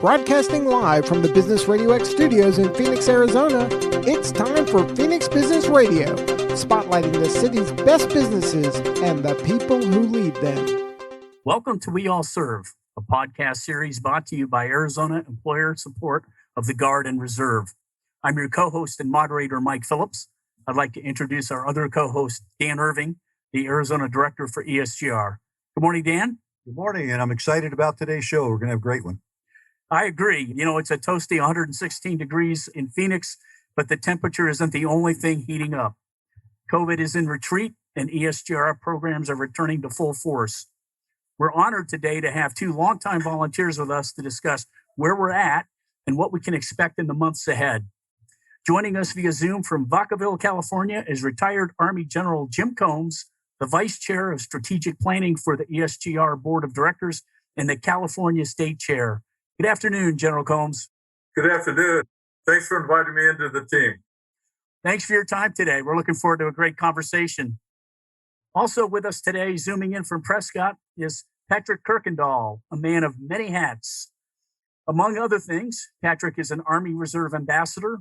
Broadcasting live from the Business RadioX studios in Phoenix, Arizona, it's time for Phoenix Business Radio, spotlighting the city's best businesses and the people who lead them. Welcome to We All Serve, a podcast series brought to you by Arizona Employer Support of the Guard and Reserve. I'm your co-host and moderator, Mike Phillips. I'd like to introduce our other co-host, Dan Irving, the Arizona Director for ESGR. Good morning, Dan. Good morning, and I'm excited about today's show. We're going to have a great one. I agree. You know, it's a toasty 116 degrees in Phoenix, but the temperature isn't the only thing heating up. COVID is in retreat, and ESGR programs are returning to full force. We're honored today to have two longtime volunteers with us to discuss where we're at and what we can expect in the months ahead. Joining us via Zoom from Vacaville, California is retired Army General Jim Combs, the Vice Chair of Strategic Planning for the ESGR Board of Directors and the California State Chair. Good afternoon, General Combs. Good afternoon. Thanks for inviting me into the team. Thanks for your time today. We're looking forward to a great conversation. Also with us today, zooming in from Prescott, is Patrick Kuykendall, a man of many hats. Among other things, Patrick is an Army Reserve Ambassador,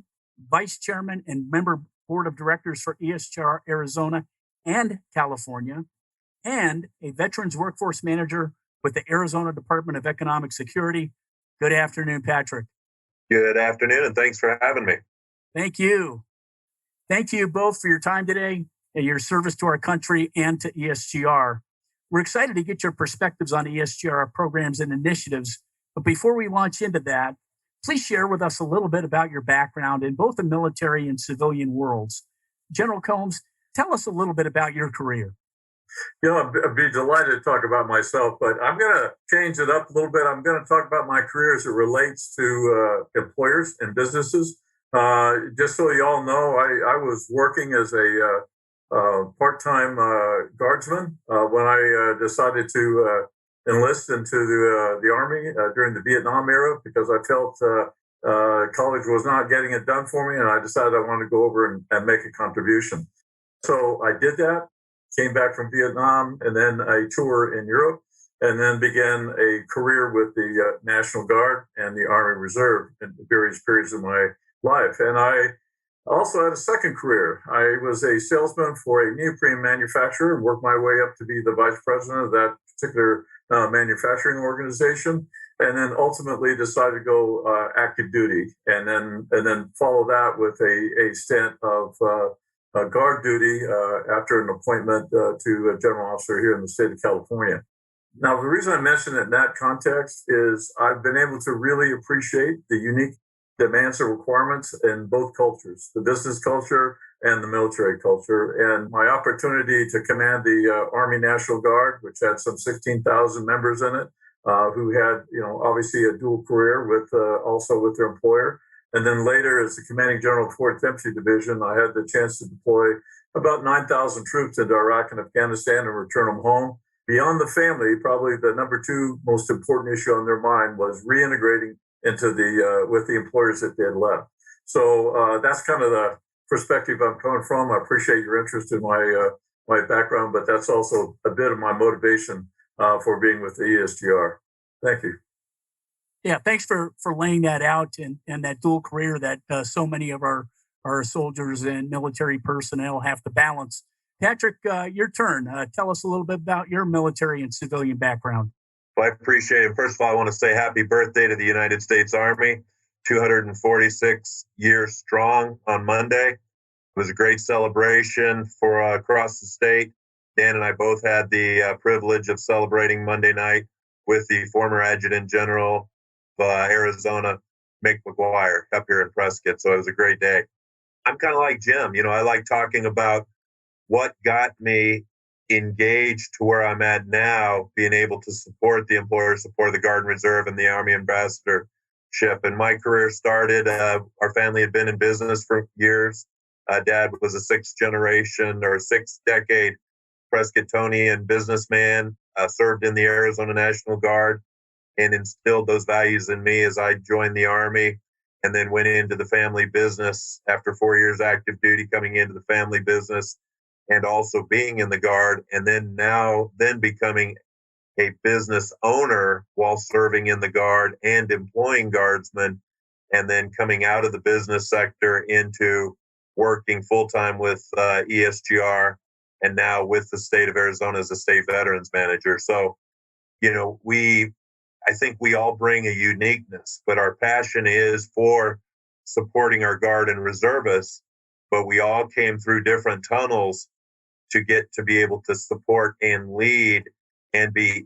Vice Chairman and Member Board of Directors for ESGR Arizona and California, and a Veterans Workforce Manager with the Arizona Department of Economic Security. Good afternoon, Patrick. Good afternoon, and thanks for having me. Thank you. Thank you both for your time today and your service to our country and to ESGR. We're excited to get your perspectives on ESGR programs and initiatives. But before we launch into that, please share with us a little bit about your background in both the military and civilian worlds. General Combs, tell us a little bit about your career. You know, I'd be delighted to talk about myself, but I'm going to change it up a little bit. I'm going to talk about my career as it relates to employers and businesses. Just so you all know, I was working as a part-time guardsman when I decided to enlist into the Army during the Vietnam era because I felt college was not getting it done for me, and I decided I wanted to go over and make a contribution. So I did that. Came back from Vietnam, and then a tour in Europe, and then began a career with the National Guard and the Army Reserve in various periods of my life. And I also had a second career. I was a salesman for a neoprene manufacturer and worked my way up to be the vice president of that particular manufacturing organization, and then ultimately decided to go active duty, and then follow that with a stint of guard duty after an appointment to a general officer here in the state of California. Now, the reason I mention it in that context is I've been able to really appreciate the unique demands and requirements in both cultures, the business culture and the military culture. And my opportunity to command the Army National Guard, which had some 16,000 members in it, who had, obviously a dual career with also with their employer. And then later, as the commanding general of 4th Infantry Division, I had the chance to deploy about 9,000 troops into Iraq and Afghanistan and return them home. Beyond the family, probably the number two most important issue on their mind was reintegrating into with the employers that they had left. So that's kind of the perspective I'm coming from. I appreciate your interest in my background, but that's also a bit of my motivation for being with the ESGR. Thank you. Yeah, thanks for laying that out and that dual career that so many of our soldiers and military personnel have to balance. Patrick, your turn. Tell us a little bit about your military and civilian background. Well, I appreciate it. First of all, I want to say happy birthday to the United States Army, 246 years strong on Monday. It was a great celebration for across the state. Dan and I both had the privilege of celebrating Monday night with the former Adjutant General Arizona, Mick McGuire, up here in Prescott. So it was a great day. I'm kind of like Jim. I like talking about what got me engaged to where I'm at now, being able to support the employer, support the Guard and Reserve and the Army Ambassadorship. And my career started, our family had been in business for years. Dad was a sixth decade Prescottonian businessman, served in the Arizona National Guard, and instilled those values in me as I joined the Army and then went into the family business after 4 years active duty, coming into the family business and also being in the Guard, and then becoming a business owner while serving in the Guard and employing Guardsmen, and then coming out of the business sector into working full-time with ESGR, and now with the state of Arizona as a state veterans manager. So, I think we all bring a uniqueness, but our passion is for supporting our Guard and reservists, but we all came through different tunnels to get to be able to support and lead and be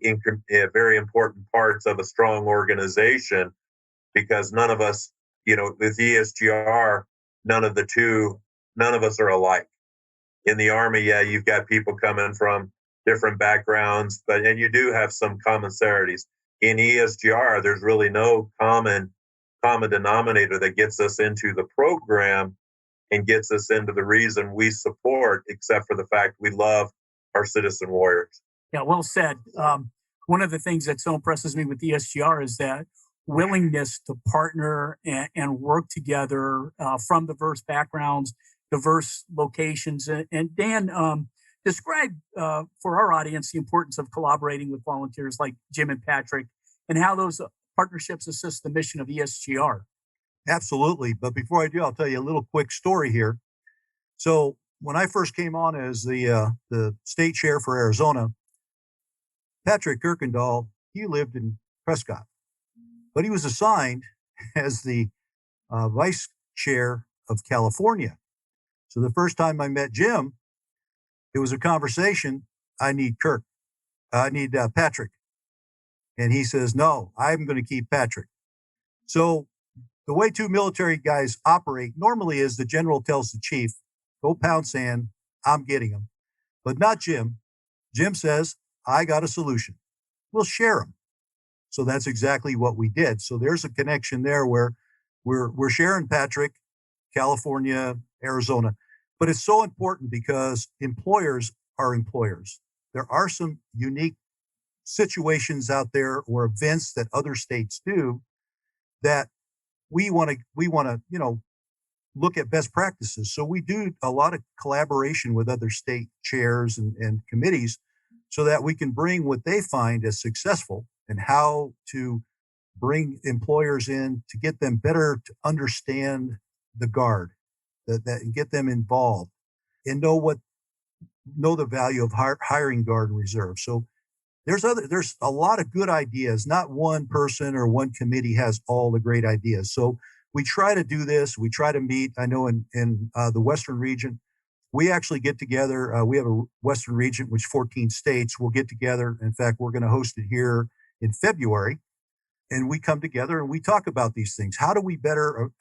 very important parts of a strong organization, because none of us, with ESGR, none of us are alike. In the Army, yeah, you've got people coming from different backgrounds, and you do have some commonsarities. In ESGR, there's really no common denominator that gets us into the program and gets us into the reason we support, except for the fact we love our citizen warriors. Yeah, well said. One of the things that so impresses me with ESGR is that willingness to partner and work together from diverse backgrounds, diverse locations. And Dan, describe for our audience the importance of collaborating with volunteers like Jim and Patrick, and how those partnerships assist the mission of ESGR. Absolutely. But before I do, I'll tell you a little quick story here. So when I first came on as the state chair for Arizona, Patrick Kuykendall, he lived in Prescott, but he was assigned as the vice chair of California. So the first time I met Jim, it was a conversation. I need Patrick. And he says, no, I'm going to keep Patrick. So the way two military guys operate normally is the general tells the chief, go pound sand, I'm getting him. But not Jim. Jim says, I got a solution. We'll share them. So that's exactly what we did. So there's a connection there where we're sharing Patrick, California, Arizona. But it's so important because employers are employers. There are some unique situations out there or events that other states do that we want to look at best practices. So we do a lot of collaboration with other state chairs and committees so that we can bring what they find as successful and how to bring employers in to get them better to understand the Guard, that and get them involved and know the value of hiring Guard and Reserve. So there's a lot of good ideas. Not one person or one committee has all the great ideas. So we try to do this. We try to meet. I know in the Western region, we actually get together. We have a Western region, which 14 states will get together. In fact, we're going to host it here in February. And we come together and we talk about these things. How do we better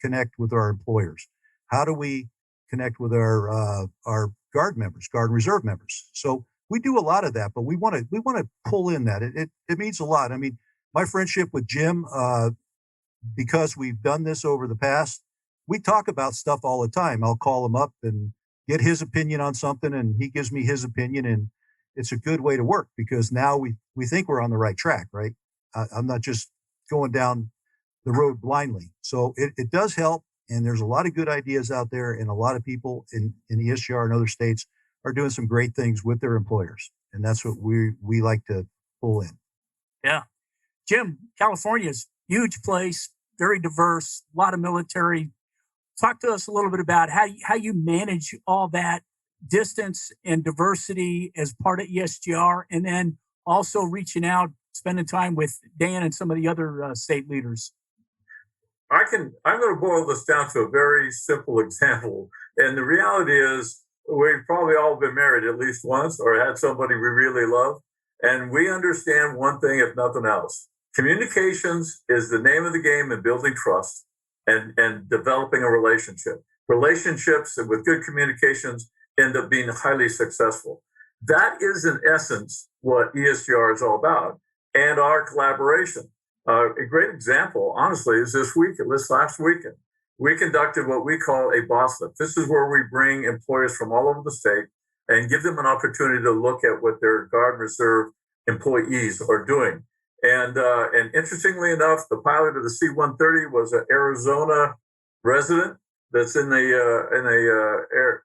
connect with our employers? How do we connect with our Guard members, Guard and Reserve members? So we do a lot of that, but we want to pull in that. It means a lot. I mean, my friendship with Jim, because we've done this over the past, we talk about stuff all the time. I'll call him up and get his opinion on something, and he gives me his opinion, and it's a good way to work because now we think we're on the right track, right? I'm not just going down the road blindly. So it does help, and there's a lot of good ideas out there, and a lot of people in ESGR and other states are doing some great things with their employers, and that's what we like to pull in. Yeah. Jim, California's huge place, very diverse, a lot of military. Talk to us a little bit about how you manage all that distance and diversity as part of ESGR, and then also reaching out, spending time with Dan and some of the other state leaders. I'm going to boil this down to a very simple example. And the reality is we've probably all been married at least once or had somebody we really love. And we understand one thing, if nothing else. Communications is the name of the game in building trust and developing a relationship. Relationships with good communications end up being highly successful. That is, in essence, what ESGR is all about, and our collaboration. A great example, honestly, is this last weekend. We conducted what we call a boss lift. This is where we bring employers from all over the state and give them an opportunity to look at what their Guard and Reserve employees are doing. And interestingly enough, the pilot of the C-130 was an Arizona resident that's in the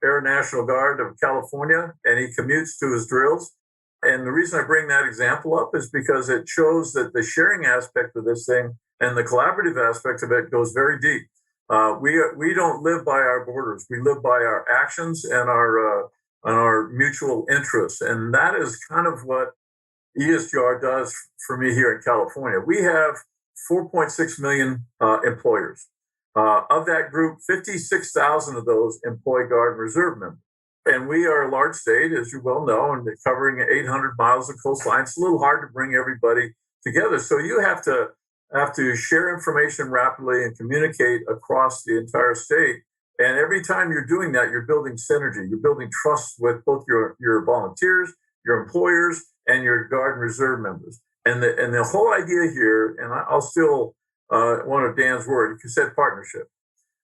Air National Guard of California, and he commutes to his drills. And the reason I bring that example up is because it shows that the sharing aspect of this thing and the collaborative aspect of it goes very deep. We don't live by our borders. We live by our actions and our mutual interests. And that is kind of what ESGR does for me here in California. We have 4.6 million employers. Of that group, 56,000 of those employ Guard and Reserve members. And we are a large state, as you well know, and covering 800 miles of coastline. It's a little hard to bring everybody together. So you have to share information rapidly and communicate across the entire state. And every time you're doing that, you're building synergy. You're building trust with both your volunteers, your employers, and your Guard and Reserve members. And the whole idea here, and I'll steal one of Dan's words, you said partnership.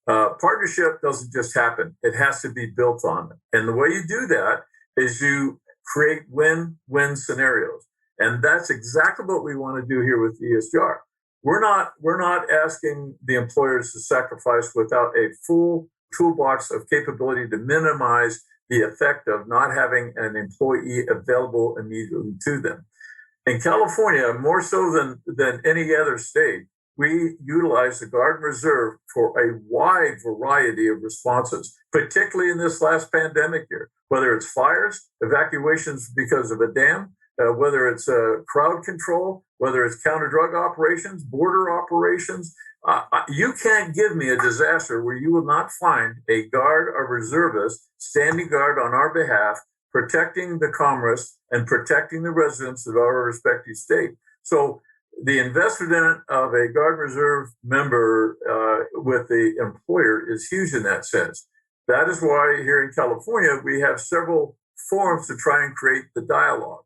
Partnership doesn't just happen. It has to be built on. And the way you do that is you create win-win scenarios. And that's exactly what we want to do here with ESGR. We're not asking the employers to sacrifice without a full toolbox of capability to minimize the effect of not having an employee available immediately to them. In California, more so than any other state, we utilize the Guard and Reserve for a wide variety of responses, particularly in this last pandemic year, whether it's fires, evacuations because of a dam, whether it's crowd control, whether it's counter-drug operations, border operations. You can't give me a disaster where you will not find a Guard or reservist standing guard on our behalf, protecting the commerce and protecting the residents of our respective state. So the investment of a Guard and Reserve member with the employer is huge in that sense. That is why here in California, we have several forums to try and create the dialogue.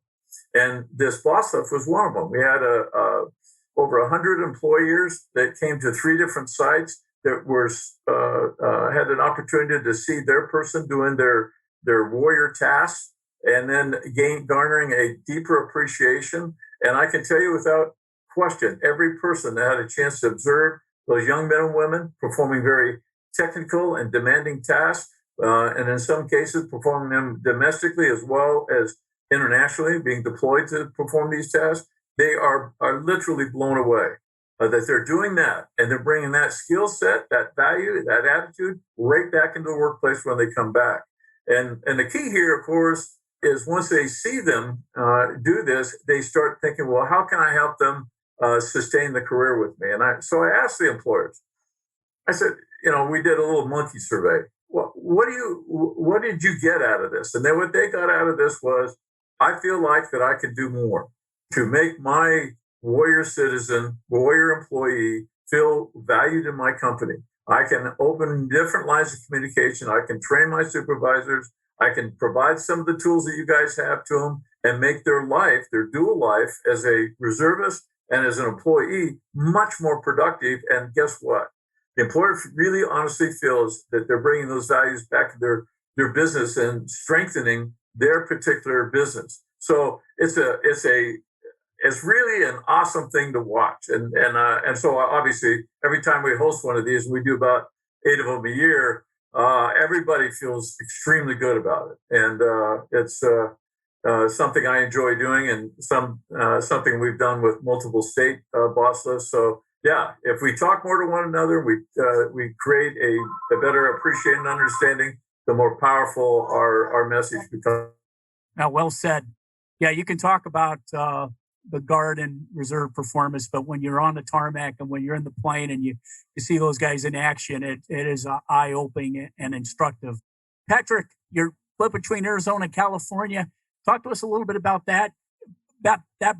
And this boss stuff was one of them. We had over 100 employers that came to 3 different sites that were had an opportunity to see their person doing their warrior tasks and then garnering a deeper appreciation. And I can tell you without question, every person that had a chance to observe those young men and women performing very technical and demanding tasks, and in some cases performing them domestically as well as internationally, being deployed to perform these tasks, they are literally blown away that they're doing that, and they're bringing that skill set, that value, that attitude right back into the workplace when they come back. And the key here, of course, is once they see them do this, they start thinking, well, how can I help them sustain the career with me? And so I asked the employers, I said, we did a little monkey survey. What did you get out of this? And then what they got out of this was, I feel like that I could do more to make my warrior citizen, warrior employee feel valued in my company. I can open different lines of communication. I can train my supervisors. I can provide some of the tools that you guys have to them and make their life, their dual life as a reservist and as an employee, much more productive. And guess what? The employer really honestly feels that they're bringing those values back to their business and strengthening their particular business. So it's really an awesome thing to watch. And so obviously every time we host one of these, we do about 8 of them a year. Everybody feels extremely good about it. And it's something I enjoy doing, and something we've done with multiple state boss lists. So yeah, if we talk more to one another, we create a better appreciation and understanding, the more powerful our message becomes. Now, well said. Yeah, you can talk about the Guard and Reserve performance, but when you're on the tarmac and when you're in the plane and you see those guys in action, it is eye-opening and instructive. Patrick, you're split between Arizona and California. Talk to us a little bit about that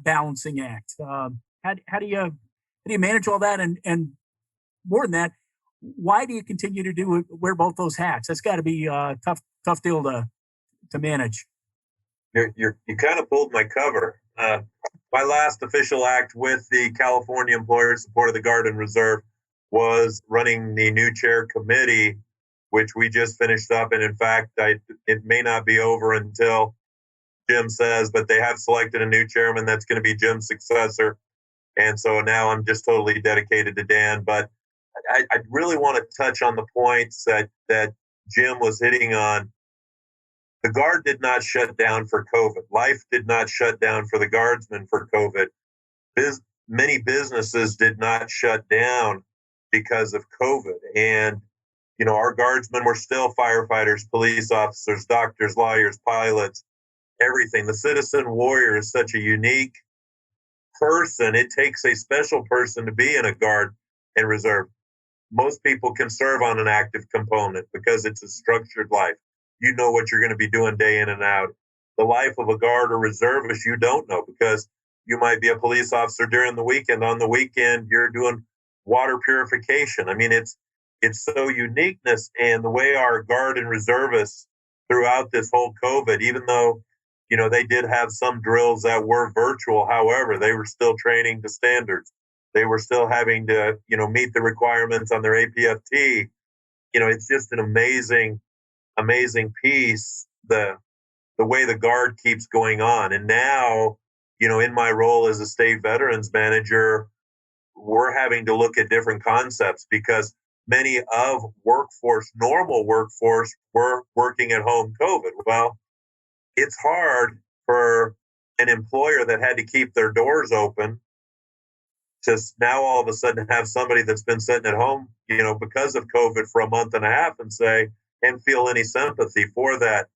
balancing act. How do you manage all that? And more than that, why do you continue to wear both those hats? That's got to be a tough deal to manage. You kind of pulled my cover. My last official act with the California Employer Support of the Guard and Reserve was running the new chair committee, which we just finished up. And in fact, it may not be over until Jim says, but they have selected a new chairman that's going to be Jim's successor. And so now I'm just totally dedicated to Dan. But I really want to touch on the points that Jim was hitting on. The Guard did not shut down for COVID. Life did not shut down for the Guardsmen for COVID. Many businesses did not shut down because of COVID. And, our Guardsmen were still firefighters, police officers, doctors, lawyers, pilots, everything. The citizen warrior is such a unique person. It takes a special person to be in a Guard and Reserve. Most people can serve on an active component because it's a structured life. You know what you're going to be doing day in and out. The life of a Guard or reservist, you don't know, because you might be a police officer during the weekend. On the weekend, you're doing water purification. I mean, it's so uniqueness. And the way our Guard and reservists throughout this whole COVID, even though, they did have some drills that were virtual, however, they were still training to standards. They were still having to, meet the requirements on their APFT. It's just an amazing piece, the way the Guard keeps going on. And now, in my role as a state veterans manager, we're having to look at different concepts because many of normal workforce, were working at home COVID. Well, it's hard for an employer that had to keep their doors open to now all of a sudden have somebody that's been sitting at home, because of COVID for a month and a half and feel any sympathy for that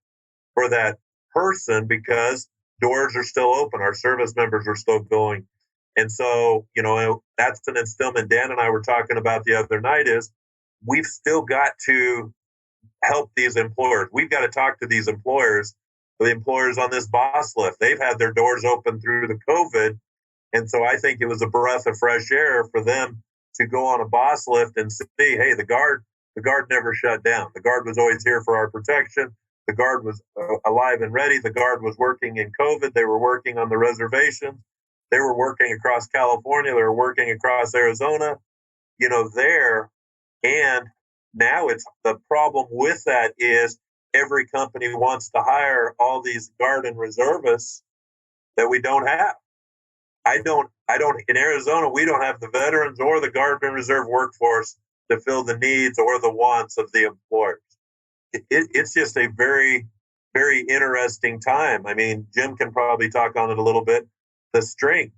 person, because doors are still open. Our service members are still going. And so, that's an instillment Dan and I were talking about the other night is we've still got to help these employers. We've got to talk to these employers, the employers on this boss lift. They've had their doors open through the COVID. And so I think it was a breath of fresh air for them to go on a boss lift and see, hey, the Guard never shut down. The Guard was always here for our protection. The Guard was alive and ready. The Guard was working in COVID. They were working on the reservations. They were working across California. They were working across Arizona, there. And now it's the problem with that is every company wants to hire all these Guard and reservists that we don't have. I don't, in Arizona, we don't have the veterans or the Guard and Reserve workforce to fill the needs or the wants of the employers. It's just a very, very interesting time. I mean, Jim can probably talk on it a little bit. The strength,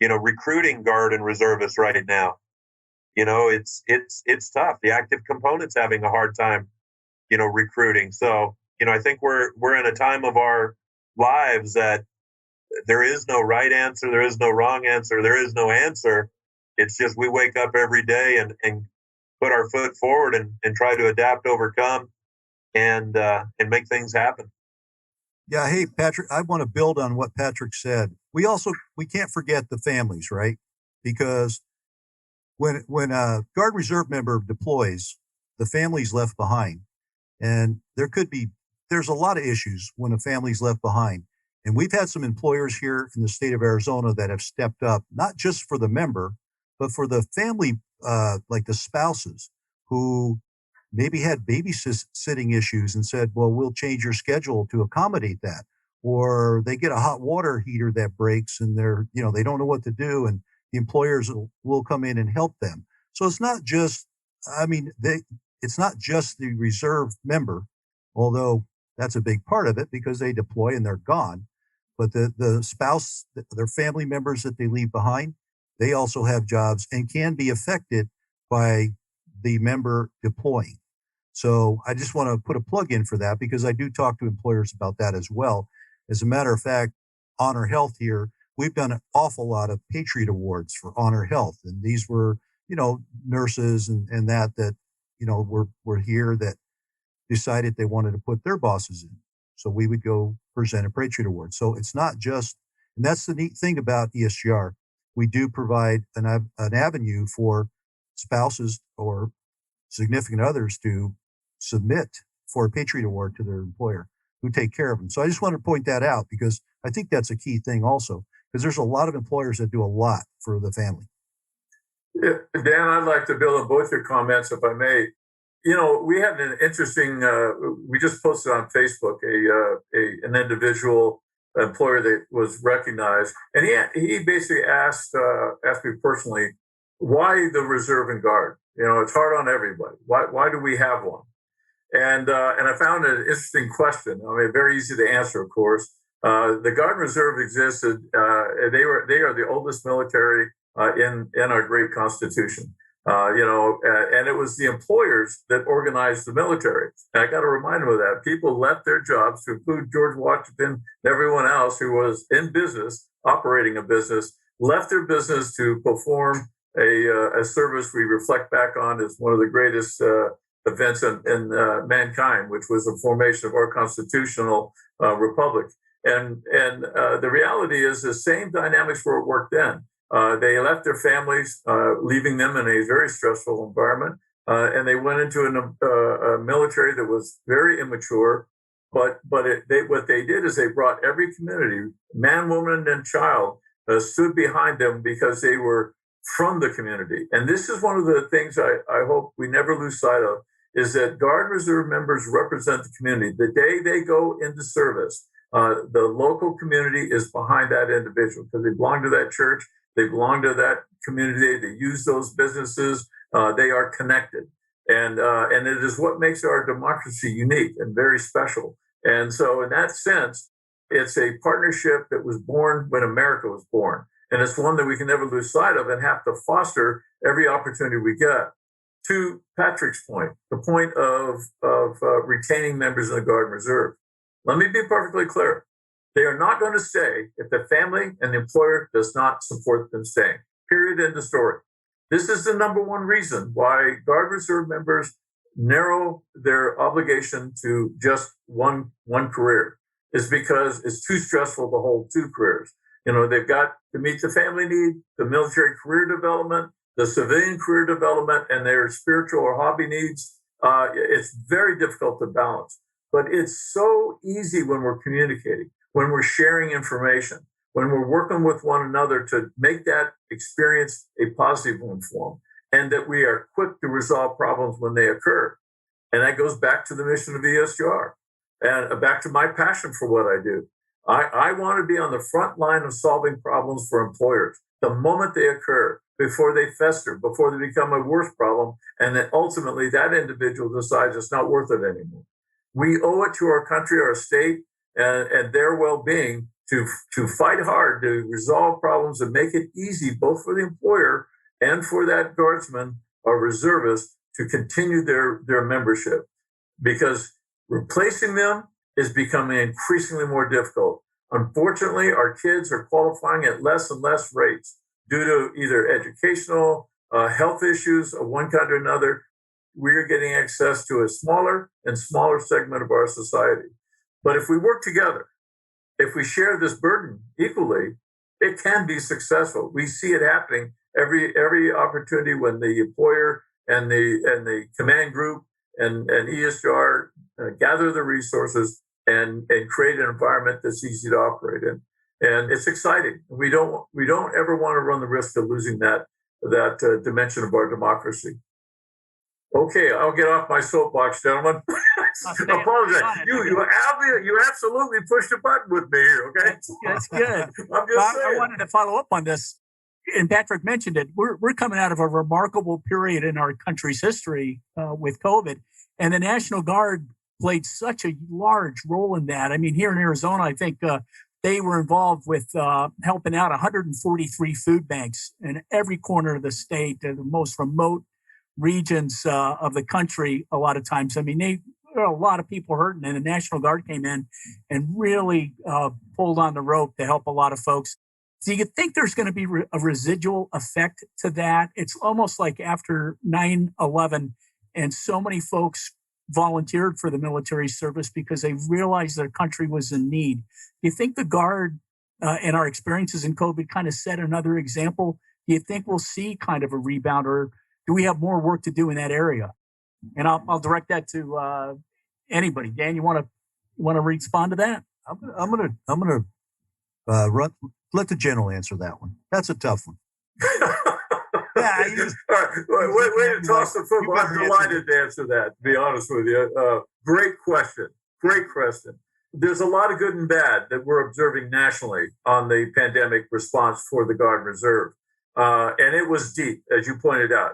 recruiting Guard and reservists right now, it's tough. The active component's having a hard time, recruiting. So, I think we're in a time of our lives that there is no right answer. There is no wrong answer. There is no answer. It's just we wake up every day and put our foot forward and try to adapt, overcome, and make things happen. Yeah. Hey, Patrick, I want to build on what Patrick said. We can't forget the families, right? Because when a Guard Reserve member deploys, the family's left behind. And there's a lot of issues when a family's left behind. And we've had some employers here in the state of Arizona that have stepped up, not just for the member, but for the family, like the spouses who maybe had babysitting issues and said, well, we'll change your schedule to accommodate that. Or they get a hot water heater that breaks and they don't know what to do. And the employers will come in and help them. So it's not just, it's not just the reserve member, although that's a big part of it because they deploy and they're gone. But the spouse, their family members that they leave behind, they also have jobs and can be affected by the member deploying. So I just want to put a plug in for that because I do talk to employers about that as well. As a matter of fact, Honor Health here, we've done an awful lot of Patriot Awards for Honor Health. And these were, nurses and that were here that decided they wanted to put their bosses in. So we would go present a Patriot Award. So it's not just, and that's the neat thing about ESGR. We do provide an avenue for spouses or significant others to submit for a Patriot Award to their employer who take care of them. So I just want to point that out because I think that's a key thing also, because there's a lot of employers that do a lot for the family. Yeah, Dan, I'd like to build on both your comments, if I may. We had an interesting, we just posted on Facebook an individual employer that was recognized. And he basically asked me personally, why the reserve and Guard? It's hard on everybody. Why do we have one? And I found an interesting question. I mean, very easy to answer, of course. The Guard and Reserve existed. They are the oldest military in our great Constitution. And it was the employers that organized the military. And I got to remind them of that. People left their jobs, to include George Washington and everyone else who was in business, operating a business, left their business to perform a service we reflect back on as one of the greatest events in mankind, which was the formation of our constitutional republic. And the reality is the same dynamics were at work then. They left their families, leaving them in a very stressful environment, and they went into a military that was very immature. But what they did is they brought every community, man, woman, and child, stood behind them because they were from the community. And this is one of the things I hope we never lose sight of, is that Guard and Reserve members represent the community. The day they go into service, the local community is behind that individual because they belong to that church. They belong to that community. They use those businesses. They are connected. And it is what makes our democracy unique and very special. And so in that sense, it's a partnership that was born when America was born. And it's one that we can never lose sight of and have to foster every opportunity we get. To Patrick's point, the point of retaining members of the Guard and Reserve. Let me be perfectly clear. They are not going to stay if the family and the employer does not support them staying. Period. End of story. This is the number one reason why Guard Reserve members narrow their obligation to just one career, is because it's too stressful to hold two careers. They've got to meet the family need, the military career development, the civilian career development, and their spiritual or hobby needs. It's very difficult to balance, but it's so easy when we're communicating, when we're sharing information, when we're working with one another to make that experience a positive one for them, and that we are quick to resolve problems when they occur. And that goes back to the mission of ESGR and back to my passion for what I do. I want to be on the front line of solving problems for employers the moment they occur, before they fester, before they become a worse problem, and then ultimately that individual decides it's not worth it anymore. We owe it to our country, our state, and their well-being to fight hard to resolve problems and make it easy both for the employer and for that guardsman or reservist to continue their membership, because replacing them is becoming increasingly more difficult. Unfortunately, our kids are qualifying at less and less rates due to either educational, health issues of one kind or another. We're getting access to a smaller and smaller segment of our society. But if we work together, if we share this burden equally, it can be successful. We see it happening every opportunity when the employer and the command group and ESGR gather the resources and create an environment that's easy to operate in. And it's exciting. We don't ever want to run the risk of losing that dimension of our democracy. Okay, I'll get off my soapbox, gentlemen. Apologize. You absolutely pushed a button with me here. Okay, that's good. I'm just saying. I wanted to follow up on this, and Patrick mentioned it. We're coming out of a remarkable period in our country's history with COVID, and the National Guard played such a large role in that. I mean, here in Arizona, I think they were involved with helping out 143 food banks in every corner of the state, the most remote regions of the country. A lot of times, I mean, there are a lot of people hurting, and the National Guard came in and really pulled on the rope to help a lot of folks. Do you think there's going to be a residual effect to that? It's almost like after 9/11, and so many folks volunteered for the military service because they realized their country was in need. Do you think the Guard and our experiences in COVID kind of set another example? Do you think we'll see kind of a rebound, or do we have more work to do in that area? And I'll direct that to anybody. Dan, you want to respond to that? I'm gonna let the general answer that one. That's a tough one. Yeah, way to toss the football. I'm delighted to answer that, to be honest with you. Great question. There's a lot of good and bad that we're observing nationally on the pandemic response for the Guard and Reserve. And it was deep, as you pointed out.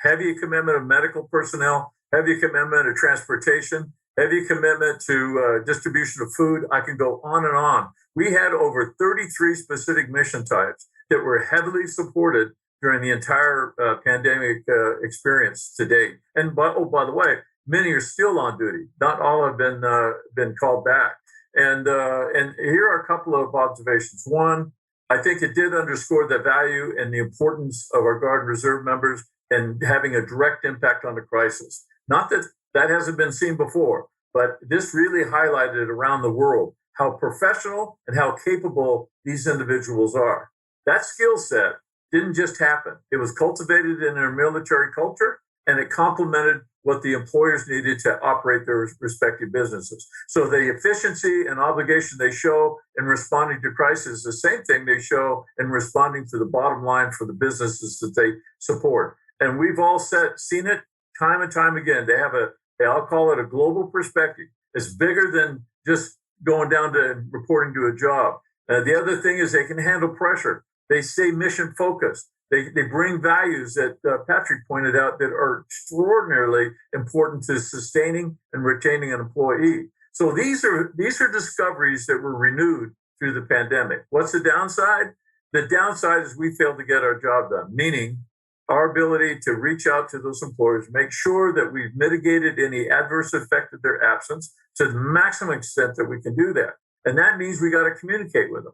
Heavy commitment of medical personnel, heavy commitment to transportation, heavy commitment to distribution of food. I can go on and on. We had over 33 specific mission types that were heavily supported during the entire pandemic experience to date. And by the way, many are still on duty. Not all have been called back. And here are a couple of observations. One, I think it did underscore the value and the importance of our Guard and Reserve members and having a direct impact on the crisis. Not that that hasn't been seen before, but this really highlighted around the world how professional and how capable these individuals are. That skill set didn't just happen. It was cultivated in their military culture, and it complemented what the employers needed to operate their respective businesses. So the efficiency and obligation they show in responding to crisis is the same thing they show in responding to the bottom line for the businesses that they support. And we've all seen it time and time again. They have I'll call it a global perspective. It's bigger than just going down to reporting to a job. The other thing is they can handle pressure. They stay mission focused. They bring values that Patrick pointed out that are extraordinarily important to sustaining and retaining an employee. So these are discoveries that were renewed through the pandemic. What's the downside? The downside is we failed to get our job done, meaning our ability to reach out to those employers, make sure that we've mitigated any adverse effect of their absence to the maximum extent that we can do that. And that means we got to communicate with them.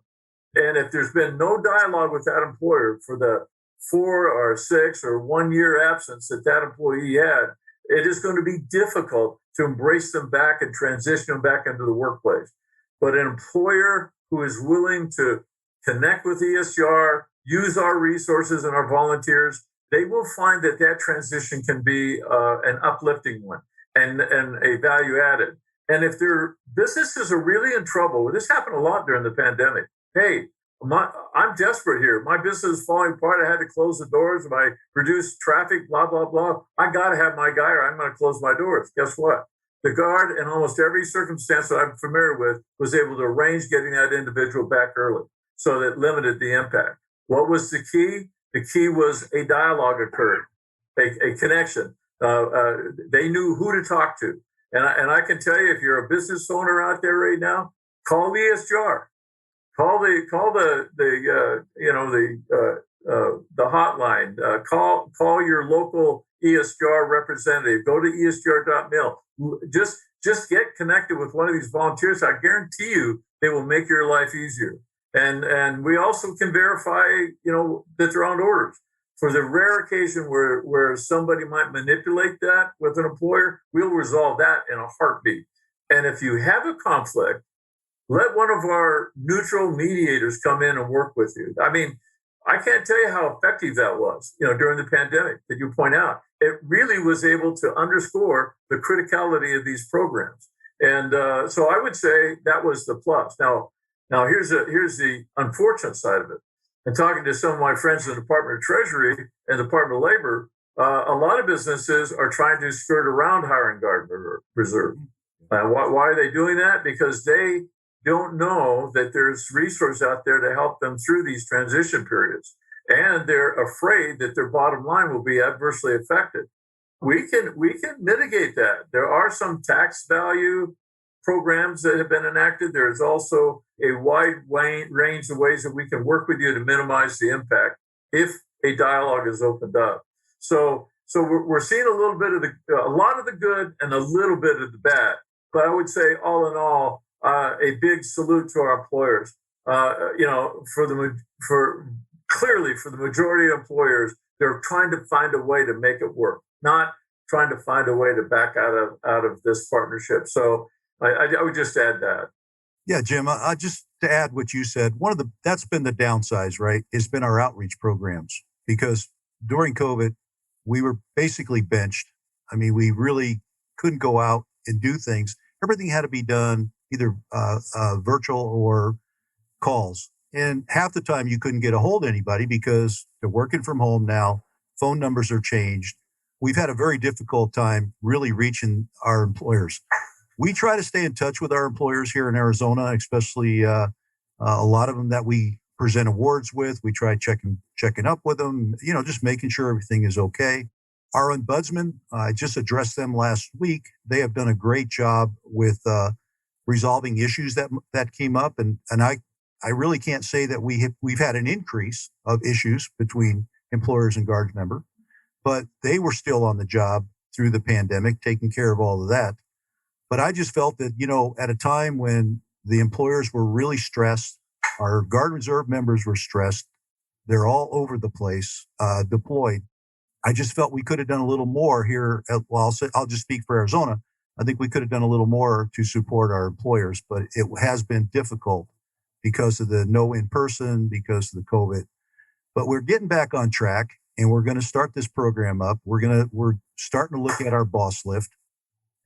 And if there's been no dialogue with that employer for the 4 or 6 or 1 year absence that employee had, it is going to be difficult to embrace them back and transition them back into the workplace. But an employer who is willing to connect with ESGR, use our resources and our volunteers, they will find that transition can be an uplifting one and a value added. And if their businesses are really in trouble, this happened a lot during the pandemic. Hey, I'm desperate here. My business is falling apart. I had to close the doors. I reduced traffic, blah, blah, blah. I got to have my guy or I'm going to close my doors. Guess what? The Guard, in almost every circumstance that I'm familiar with, was able to arrange getting that individual back early. So that limited the impact. What was the key? The key was a dialogue occurred, a connection. They knew who to talk to. And I can tell you, if you're a business owner out there right now, call the ESGR. Call the hotline. Call your local ESGR representative. Go to esgr.mil. Just get connected with one of these volunteers. I guarantee you, they will make your life easier. And we also can verify, that they're on orders. For the rare occasion where somebody might manipulate that with an employer, we'll resolve that in a heartbeat. And if you have a conflict, let one of our neutral mediators come in and work with you. I mean, I can't tell you how effective that was, during the pandemic that you point out. It really was able to underscore the criticality of these programs. And so I would say that was the plus. Now here's the unfortunate side of it. And talking to some of my friends in the Department of Treasury and the Department of Labor, a lot of businesses are trying to skirt around hiring Guard Reserve. Why are they doing that? Because they don't know that there's resources out there to help them through these transition periods. And they're afraid that their bottom line will be adversely affected. We can mitigate that. There are some tax value programs that have been enacted. There's also a wide range of ways that we can work with you to minimize the impact if a dialogue is opened up. So we're seeing a lot of the good and a little bit of the bad. But I would say, all in all, a big salute to our employers. For the majority of employers, they're trying to find a way to make it work, not trying to find a way to back out of this partnership. So I would just add that. Yeah, Jim, just to add what you said, that's been the downsides, right? It's been our outreach programs, because during COVID, we were basically benched. I mean, we really couldn't go out and do things. Everything had to be done either virtual or calls. And half the time you couldn't get a hold of anybody because they're working from home now. Phone numbers are changed. We've had a very difficult time really reaching our employers. We try to stay in touch with our employers here in Arizona, especially a lot of them that we present awards with. We try checking up with them, just making sure everything is okay. Our ombudsman, I just addressed them last week. They have done a great job with resolving issues that came up, and I really can't say that we've had an increase of issues between employers and Guards member, but they were still on the job through the pandemic, taking care of all of that. But I just felt that, at a time when the employers were really stressed, our Guard Reserve members were stressed, they're all over the place, deployed. I just felt we could have done a little more here. I'll just speak for Arizona. I think we could have done a little more to support our employers, but it has been difficult because of the no in-person, because of the COVID. But we're getting back on track, and we're going to start this program up. We're starting to look at our boss lift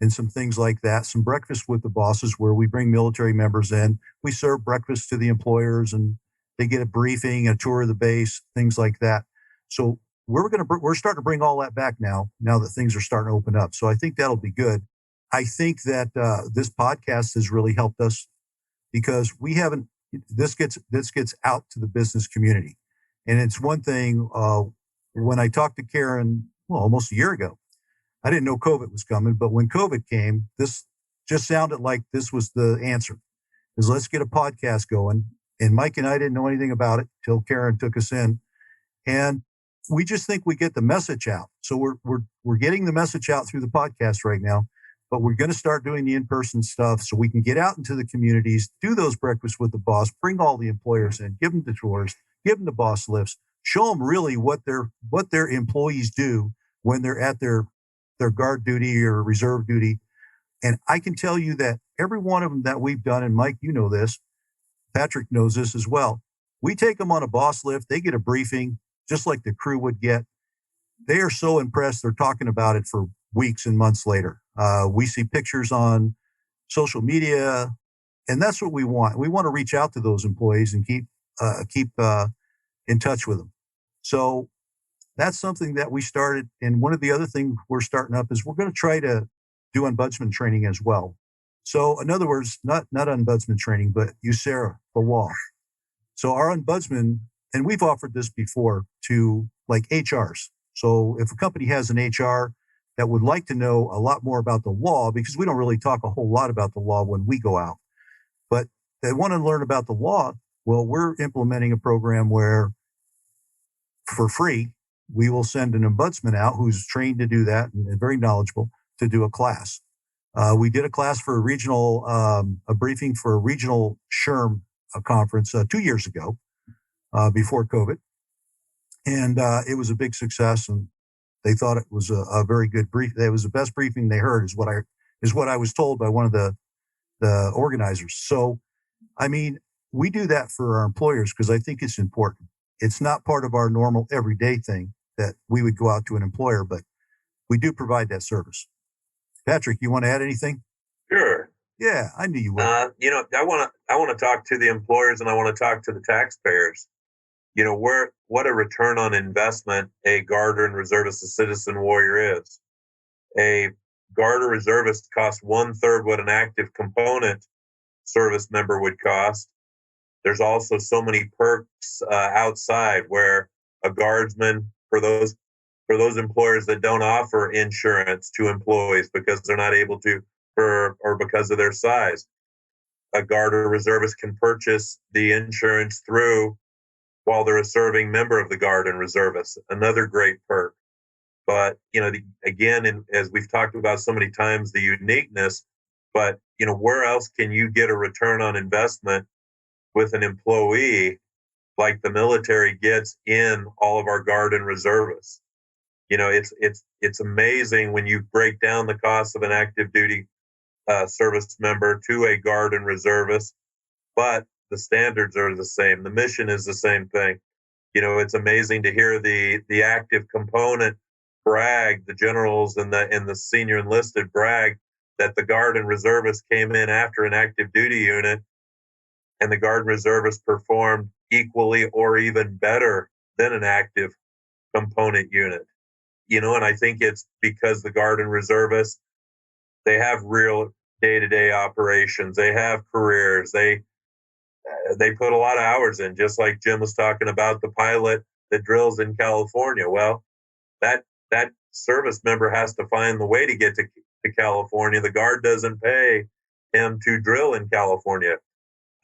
and some things like that, some breakfast with the bosses where we bring military members in. We serve breakfast to the employers, and they get a briefing, a tour of the base, things like that. So we're starting to bring all that back now that things are starting to open up. So I think that'll be good. I think that this podcast has really helped us because this gets out to the business community. And it's one thing, when I talked to Karen, almost a year ago, I didn't know COVID was coming, but when COVID came, this just sounded like this was the answer, is let's get a podcast going. And Mike and I didn't know anything about it till Karen took us in. And we just think we get the message out. So we're getting the message out through the podcast right now, but we're going to start doing the in-person stuff so we can get out into the communities, do those breakfasts with the boss, bring all the employers in, give them the tours, give them the boss lifts, show them really what their employees do when they're at their guard duty or reserve duty. And I can tell you that every one of them that we've done, and Mike, you know this, Patrick knows this as well. We take them on a boss lift. They get a briefing just like the crew would get. They are so impressed. They're talking about it for weeks and months later. We see pictures on social media, and that's what we want. We want to reach out to those employees and keep in touch with them. So that's something that we started. And one of the other things we're starting up is we're going to try to do ombudsman training as well. So in other words, not ombudsman training, but USERRA, the law. So our ombudsman, and we've offered this before to like HRs. So if a company has an HR that would like to know a lot more about the law, because we don't really talk a whole lot about the law when we go out, but they want to learn about the law, well, we're implementing a program where for free, we will send an ombudsman out who's trained to do that and very knowledgeable to do a class. We did a class for a briefing for a regional SHRM conference 2 years ago, before COVID. And it was a big success, and they thought it was a very good brief. It was the best briefing they heard, is what I was told by one of the organizers. So, I mean, we do that for our employers because I think it's important. It's not part of our normal everyday thing that we would go out to an employer, but we do provide that service. Patrick, you want to add anything? Sure. Yeah, I knew you would. I want to talk to the employers, and I want to talk to the taxpayers. What a return on investment a Guard and Reservist, a citizen warrior is. A Guard or Reservist costs 1/3 what an active component service member would cost. There's also so many perks outside where a Guardsman, for those employers that don't offer insurance to employees because they're not able to, or because of their size, a Guard or Reservist can purchase the insurance through while they're a serving member of the Guard and Reservist. Another great perk. But, again, as we've talked about so many times, the uniqueness, but, where else can you get a return on investment with an employee like the military gets in all of our Guard and Reservists? It's amazing when you break down the cost of an active duty service member to a Guard and Reservist, but the standards are the same. The mission is the same thing. It's amazing to hear the active component brag, the generals and the senior enlisted brag that the Guard and Reservists came in after an active duty unit, and the Guard and Reservists performed equally or even better than an active component unit. And I think it's because the Guard and Reservists, they have real day-to-day operations. They have careers. They put a lot of hours in, just like Jim was talking about the pilot that drills in California. Well, that service member has to find the way to get to California. The Guard doesn't pay him to drill in California.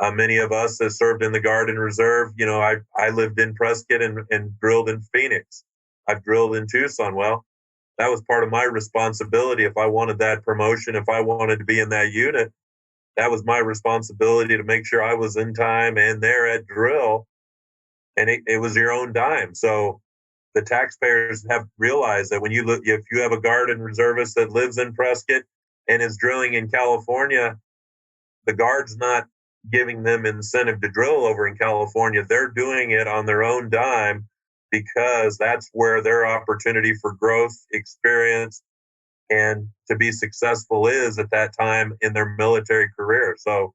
Many of us that served in the Guard and Reserve, I lived in Prescott and drilled in Phoenix. I've drilled in Tucson. Well, that was part of my responsibility. If I wanted that promotion, if I wanted to be in that unit, that was my responsibility to make sure I was in time and there at drill. And it was your own dime. So the taxpayers have realized that if you have a Guard and reservist that lives in Prescott and is drilling in California, the Guard's not giving them incentive to drill over in California. They're doing it on their own dime because that's where their opportunity for growth, experience, and to be successful is at that time in their military career. So,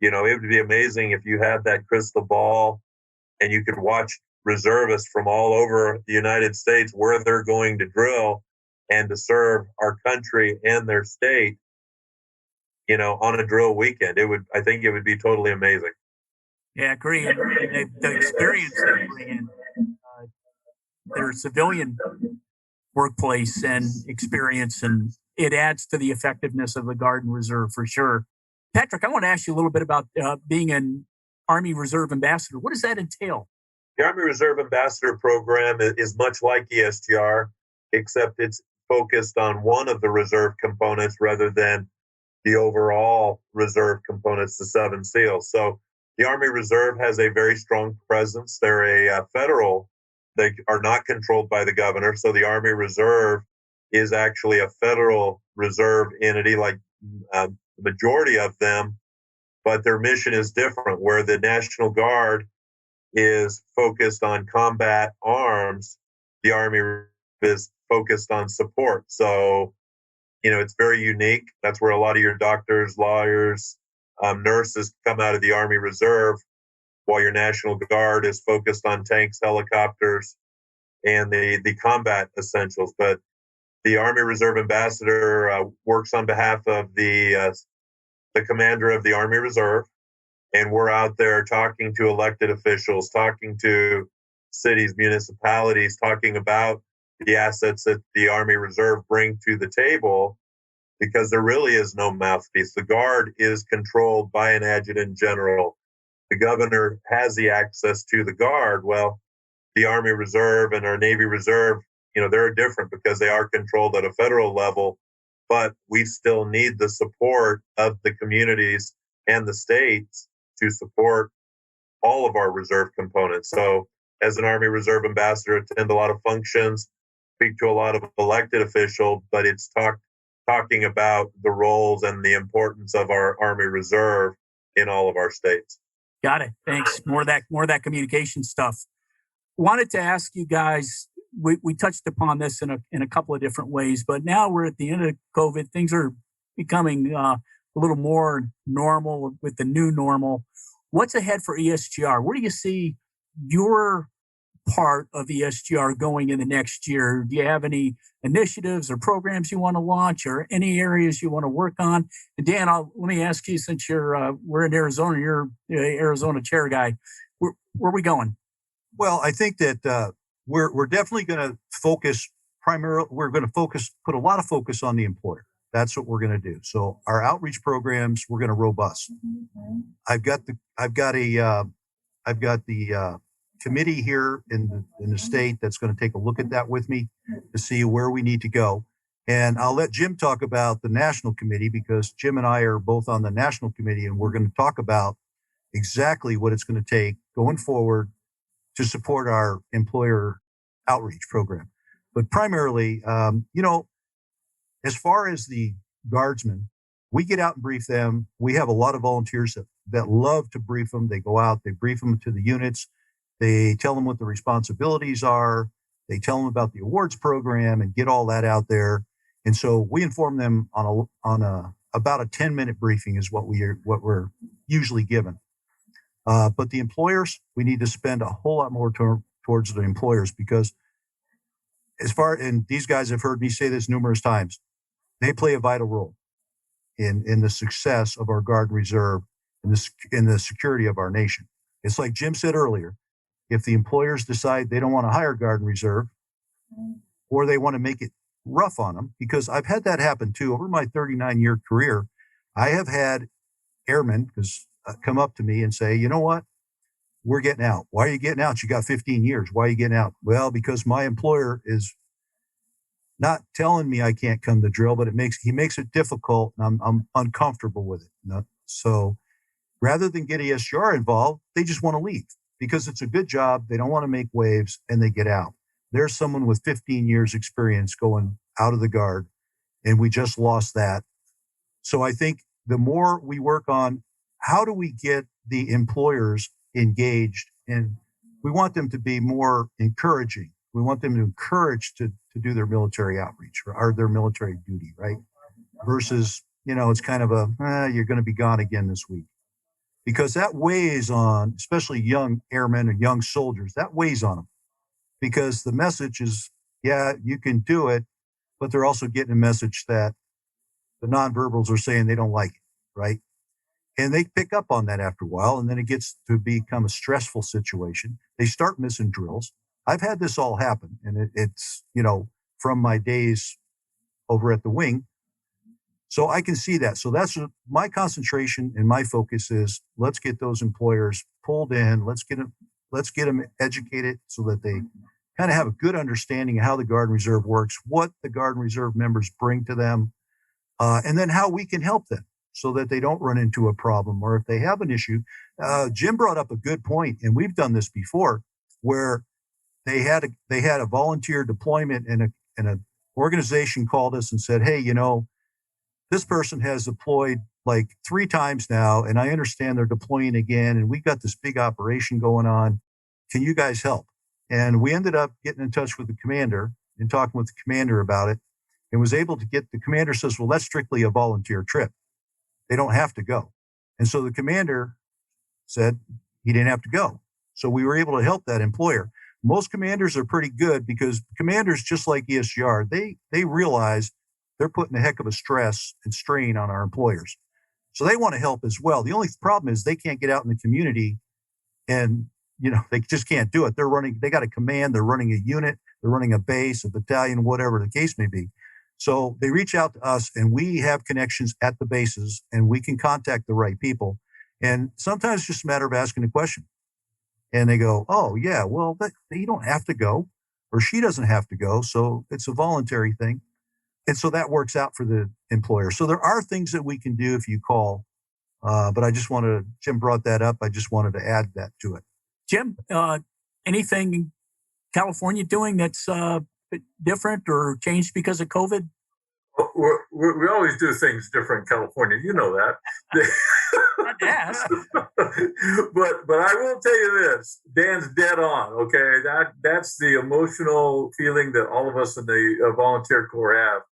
it would be amazing if you had that crystal ball and you could watch reservists from all over the United States where they're going to drill and to serve our country and their state, on a drill weekend. I think it would be totally amazing. Yeah, I agree. And the experience they bring in their civilian workplace and experience, and it adds to the effectiveness of the Guard and Reserve for sure. Patrick, I want to ask you a little bit about being an Army Reserve Ambassador. What does that entail? The Army Reserve Ambassador program is much like ESGR, except it's focused on one of the reserve components rather than the overall reserve components, the 7 SEALs. So the Army Reserve has a very strong presence. They're a federal, they are not controlled by the governor. So the Army Reserve is actually a federal reserve entity, like the majority of them, but their mission is different, where the National Guard is focused on combat arms. The Army is focused on support. So, it's very unique. That's where a lot of your doctors, lawyers, nurses come out of the Army Reserve, while your National Guard is focused on tanks, helicopters, and the combat essentials. But the Army Reserve Ambassador works on behalf of the commander of the Army Reserve, and we're out there talking to elected officials, talking to cities, municipalities, talking about the assets that the Army Reserve bring to the table, because there really is no mouthpiece. The Guard is controlled by an adjutant general. The governor has the access to the Guard. Well, the Army Reserve and our Navy Reserve, they're different because they are controlled at a federal level, but we still need the support of the communities and the states to support all of our reserve components. So as an Army Reserve Ambassador, attend a lot of functions, speak to a lot of elected officials, but it's talking about the roles and the importance of our Army Reserve in all of our states. Got it. Thanks. More of that communication stuff. Wanted to ask you guys, we touched upon this in a couple of different ways, but now we're at the end of COVID. Things are becoming a little more normal with the new normal. What's ahead for ESGR? Where do you see your part of ESGR going in the next year? Do you have any initiatives or programs you want to launch, or any areas you want to work on? And Dan, let me ask you, since we're in Arizona, you're the Arizona chair guy. Where are we going? Well, I think that we're definitely going to focus primarily. We're going to put a lot of focus on the employer. That's what we're going to do. So our outreach programs, we're going to robust. I've got the committee here in the state that's going to take a look at that with me to see where we need to go. And I'll let Jim talk about the national committee, because Jim and I are both on the national committee, and we're going to talk about exactly what it's going to take going forward to support our employer outreach program. But primarily, as far as the guardsmen, we get out and brief them. We have a lot of volunteers that love to brief them. They go out, they brief them to the units. They tell them what the responsibilities are. They tell them about the awards program and get all that out there. And so we inform them on about a 10-minute briefing is what we're usually given. But the employers, we need to spend a whole lot more towards the employers, because and these guys have heard me say this numerous times, they play a vital role in the success of our Guard and Reserve in the security of our nation. It's like Jim said earlier, if the employers decide they don't want to hire Guard and Reserve, or they want to make it rough on them, because I've had that happen too. Over my 39-year career, I have had airmen come up to me and say, you know what? We're getting out. Why are you getting out? You got 15 years. Why are you getting out? Well, because my employer is not telling me I can't come to drill, but he makes it difficult, and I'm uncomfortable with it. So rather than get ESGR involved, they just want to leave because it's a good job. They don't want to make waves, and they get out. There's someone with 15 years experience going out of the Guard, and we just lost that. So I think the more we work on how do we get the employers engaged, and we want them to be more encouraging. We want them to encourage to do their military outreach or their military duty, right? Versus, it's kind of you're going to be gone again this week. Because that weighs on, especially young airmen and young soldiers, that weighs on them. Because the message is, yeah, you can do it, but they're also getting a message that the nonverbals are saying they don't like it, right? And they pick up on that after a while, and then it gets to become a stressful situation. They start missing drills. I've had this all happen, and it's, from my days over at the wing. So I can see that. So that's my concentration and my focus is let's get those employers pulled in. Let's get them educated so that they kind of have a good understanding of how the Guard and Reserve works, what the Guard and Reserve members bring to them, and then how we can help them so that they don't run into a problem. Or if they have an issue, Jim brought up a good point, and we've done this before, where they had a volunteer deployment, and an organization called us and said, hey, this person has deployed like 3 times now, and I understand they're deploying again, and we've got this big operation going on. Can you guys help? And we ended up getting in touch with the commander and talking with the commander about it, and was able to the commander says, well, that's strictly a volunteer trip. They don't have to go. And so the commander said he didn't have to go. So we were able to help that employer. Most commanders are pretty good because commanders, just like ESGR, they realize they're putting a heck of a stress and strain on our employers. So they want to help as well. The only problem is they can't get out in the community, and they just can't do it. They got a command, they're running a unit, they're running a base, a battalion, whatever the case may be. So they reach out to us, and we have connections at the bases, and we can contact the right people. And sometimes it's just a matter of asking a question. And they go, oh yeah, well, you don't have to go, or she doesn't have to go. So it's a voluntary thing. And so that works out for the employer. So there are things that we can do if you call. But Jim brought that up. I just wanted to add that to it. Jim, anything California doing that's different or changed because of COVID? We always do things different in California. You know that. Not to ask. But I will tell you this. Dan's dead on, okay? That's the emotional feeling that all of us in the volunteer corps have.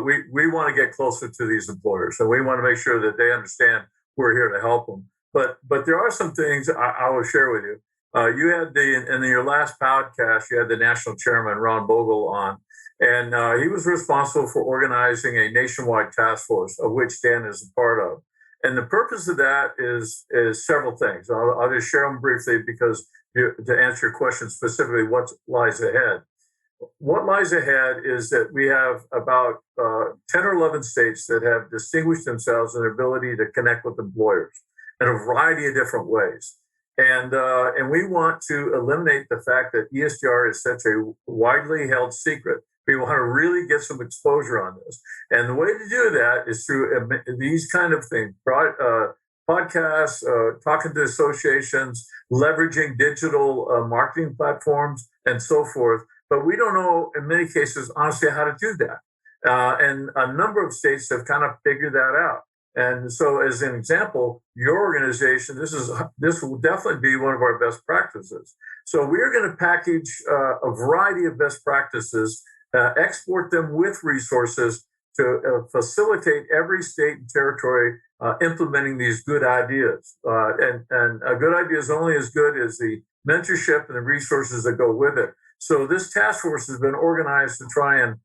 We want to get closer to these employers. So we want to make sure that they understand we're here to help them. But there are some things I will share with you. You had in your last podcast, you had the national chairman, Ron Bogle, on. And he was responsible for organizing a nationwide task force, of which Dan is a part of. And the purpose of that is several things. I'll just share them briefly because to answer your question specifically, what lies ahead. What lies ahead is that we have about 10 or 11 states that have distinguished themselves in their ability to connect with employers in a variety of different ways. And we want to eliminate the fact that ESGR is such a widely held secret. We want to really get some exposure on this. And the way to do that is through these kind of things, podcasts, talking to associations, leveraging digital marketing platforms, and so forth. But we don't know, in many cases, honestly, how to do that. And a number of states have kind of figured that out. And so, as an example, your organization, this will definitely be one of our best practices. So we are going to package a variety of best practices, export them with resources to facilitate every state and territory implementing these good ideas. And a good idea is only as good as the mentorship and the resources that go with it. So this task force has been organized to try and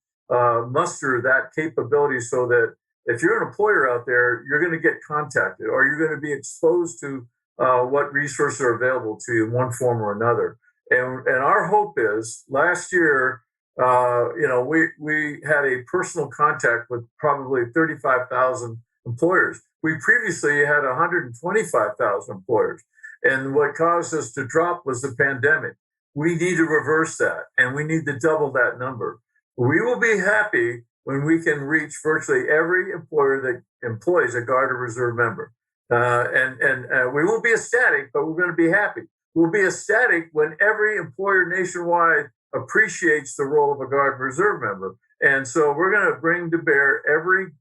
muster that capability so that if you're an employer out there, you're going to get contacted or you're going to be exposed to what resources are available to you in one form or another. And our hope is last year, we had a personal contact with probably 35,000 employers. We previously had 125,000 employers. And what caused us to drop was the pandemic. We need to reverse that, and we need to double that number. We will be happy when we can reach virtually every employer that employs a Guard or Reserve member. And we won't be ecstatic, but we're going to be happy. We'll be ecstatic when every employer nationwide appreciates the role of a Guard and Reserve member. And so we're going to bring to bear every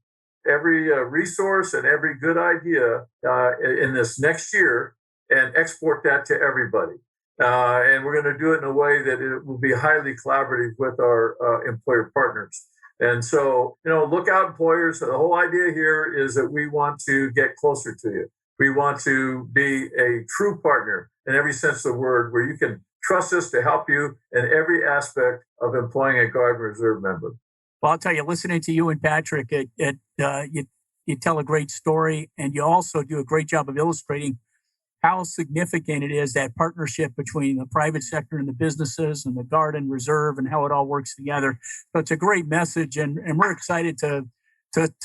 resource and every good idea in this next year and export that to everybody. And we're going to do it in a way that it will be highly collaborative with our employer partners. And so, look out, employers. The whole idea here is that we want to get closer to you. We want to be a true partner in every sense of the word, where you can trust us to help you in every aspect of employing a Guard and Reserve member. Well, I'll tell you, listening to you and Patrick, you tell a great story, and you also do a great job of illustrating how significant it is, that partnership between the private sector and the businesses and the Guard and Reserve, and how it all works together. So it's a great message, and we're excited to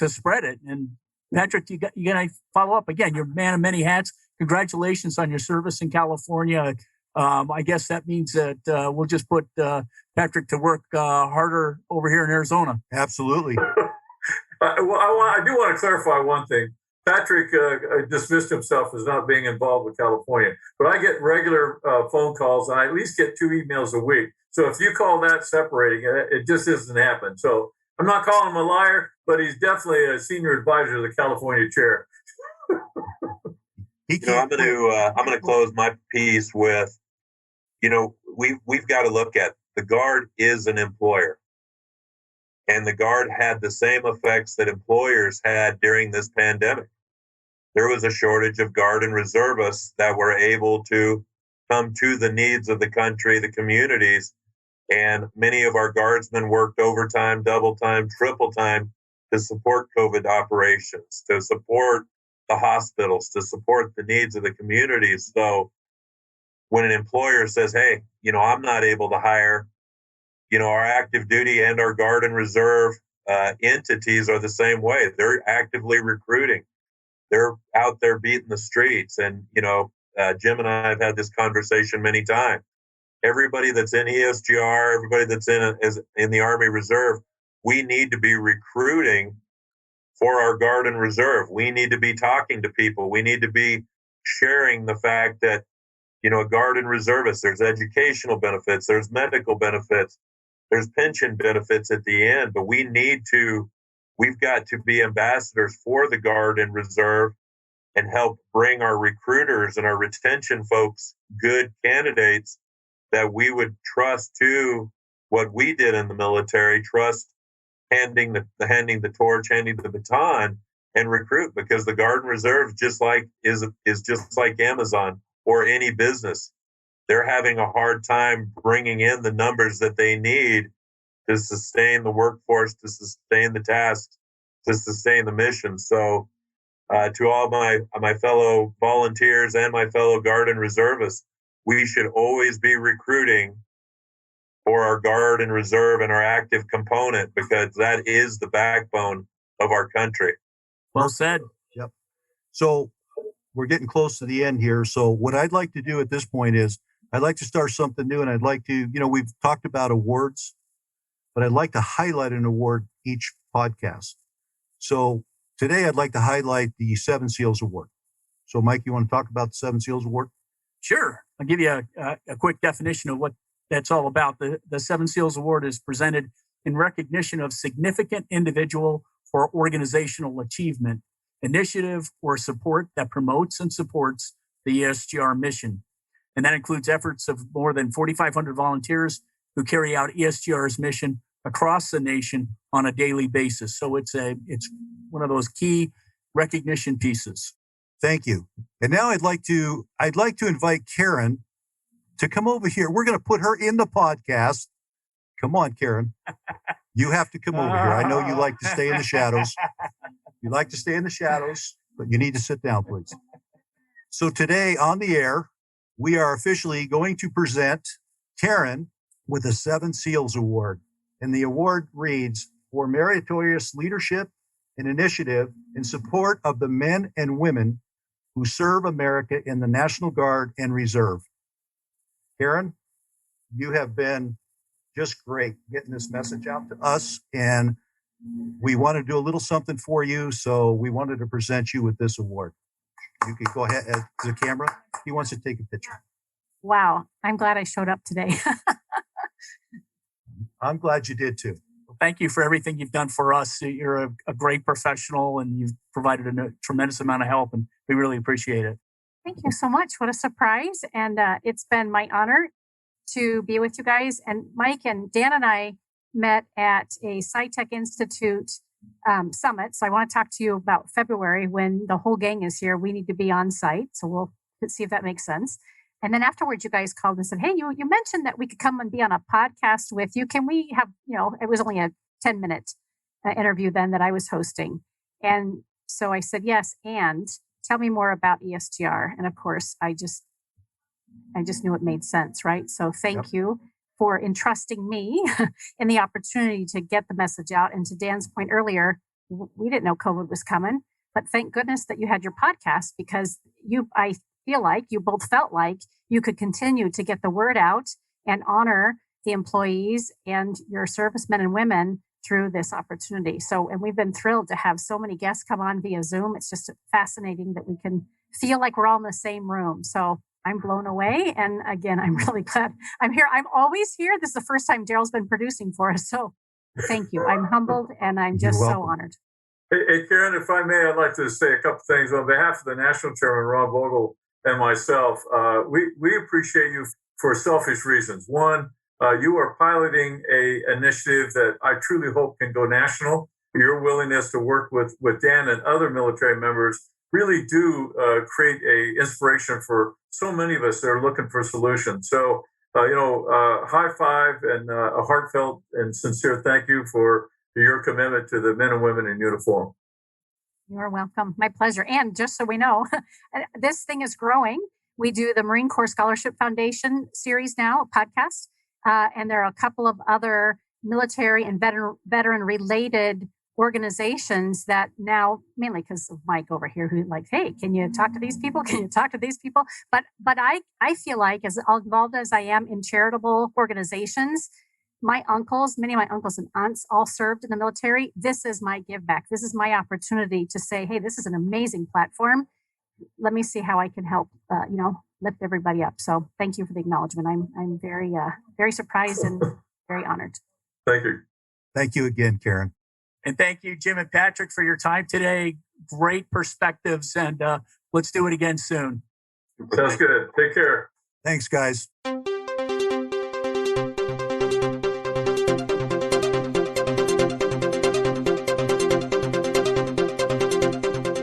spread it. And Patrick, you got to follow up again. You're a man of many hats. Congratulations on your service in California. I guess that means that we'll just put Patrick to work harder over here in Arizona. Absolutely. I do want to clarify one thing. Patrick dismissed himself as not being involved with California, but I get regular phone calls, and I at least get 2 emails a week. So if you call that separating, it just doesn't happen. So I'm not calling him a liar, but he's definitely a senior advisor to the California chair. I'm going to close my piece with, we've got to look at the Guard is an employer. And the Guard had the same effects that employers had during this pandemic. There was a shortage of Guard and reservists that were able to come to the needs of the country, the communities. And many of our Guardsmen worked overtime, double time, triple time to support COVID operations, to support the hospitals, to support the needs of the communities. So when an employer says, hey, I'm not able to hire, our active duty and our Guard and Reserve entities are the same way. They're actively recruiting. They're out there beating the streets. And, Jim and I have had this conversation many times. Everybody that's in ESGR, everybody that's in the Army Reserve, we need to be recruiting for our Guard and Reserve. We need to be talking to people. We need to be sharing the fact that, a Guard and Reservist, there's educational benefits, there's medical benefits, there's pension benefits at the end, but we've got to be ambassadors for the Guard and Reserve and help bring our recruiters and our retention folks good candidates that we would trust to what we did in the military, trust handing the torch, handing the baton, and recruit, because the Guard and Reserve is just like Amazon or any business. They're having a hard time bringing in the numbers that they need to sustain the workforce, to sustain the tasks, to sustain the mission. So to all my fellow volunteers and my fellow Guard and Reservists, we should always be recruiting for our Guard and Reserve and our active component, because that is the backbone of our country. Well said. Yep. So we're getting close to the end here. So what I'd like to do at this point is I'd like to start something new, and I'd like to, we've talked about awards, but I'd like to highlight an award each podcast. So today I'd like to highlight the 7 SEALs Award. So Mike, you want to talk about the 7 SEALs Award? Sure. I'll give you a quick definition of what that's all about. The 7 SEALs Award is presented in recognition of significant individual or organizational achievement, initiative, or support that promotes and supports the ESGR mission. And that includes efforts of more than 4,500 volunteers who carry out ESGR's mission across the nation on a daily basis. So it's one of those key recognition pieces. Thank you. And now I'd like to invite Karen to come over here. We're going to put her in the podcast. Come on, Karen. You have to come over here. I know you like to stay in the shadows. You like to stay in the shadows, but you need to sit down, please. So today on the air, we are officially going to present Karen with the 7 SEALs Award. And the award reads, for meritorious leadership and initiative in support of the men and women who serve America in the National Guard and Reserve. Karen, you have been just great getting this message out to us, and we want to do a little something for you, so we wanted to present you with this award. You could go ahead to the camera. He wants to take a picture. Wow, I'm glad I showed up today. I'm glad you did too. Thank you for everything you've done for us. You're a great professional, and you've provided a tremendous amount of help, and we really appreciate it. Thank you so much. What a surprise. And it's been my honor to be with you guys. And Mike and Dan and I met at a SciTech Institute summit. So I want to talk to you about February when the whole gang is here. We need to be on site. So we'll see if that makes sense. And then afterwards, you guys called and said, hey, you mentioned that we could come and be on a podcast with you. Can we have, it was only a 10-minute interview then that I was hosting. And so I said, yes. And tell me more about ESGR. And of course, I just knew it made sense, right? So thank you for entrusting me in the opportunity to get the message out. And to Dan's point earlier, we didn't know COVID was coming, but thank goodness that you had your podcast, because I feel like you both felt like you could continue to get the word out and honor the employees and your servicemen and women through this opportunity. So, and we've been thrilled to have so many guests come on via Zoom. It's just fascinating that we can feel like we're all in the same room. So I'm blown away. And again, I'm really glad I'm here. I'm always here. This is the first time Daryl's been producing for us. So thank you. I'm humbled and I'm just so honored. Hey, Karen, if I may, I'd like to say a couple things. On behalf of the National Chairman, Ron Vogel, and myself, we appreciate you for selfish reasons. One, you are piloting an initiative that I truly hope can go national. Your willingness to work with Dan and other military members really do create a inspiration for so many of us that are looking for solutions. So, high five and a heartfelt and sincere thank you for your commitment to the men and women in uniform. You are welcome. My pleasure. And just so we know, this thing is growing. We do the Marine Corps Scholarship Foundation series now, a podcast. And there are a couple of other military and veteran-related organizations that now, mainly because of Mike over here, who like, hey, can you talk to these people? Can you talk to these people? But I feel like, as involved as I am in charitable organizations, many of my uncles and aunts all served in the military. This is my give back. This is my opportunity to say, hey, this is an amazing platform. Let me see how I can help, lift everybody up. So thank you for the acknowledgement. I'm very, very surprised and very honored. Thank you. Thank you again, Karen. And thank you, Jim and Patrick, for your time today. Great perspectives, and let's do it again soon. Sounds good. Take care. Thanks, guys.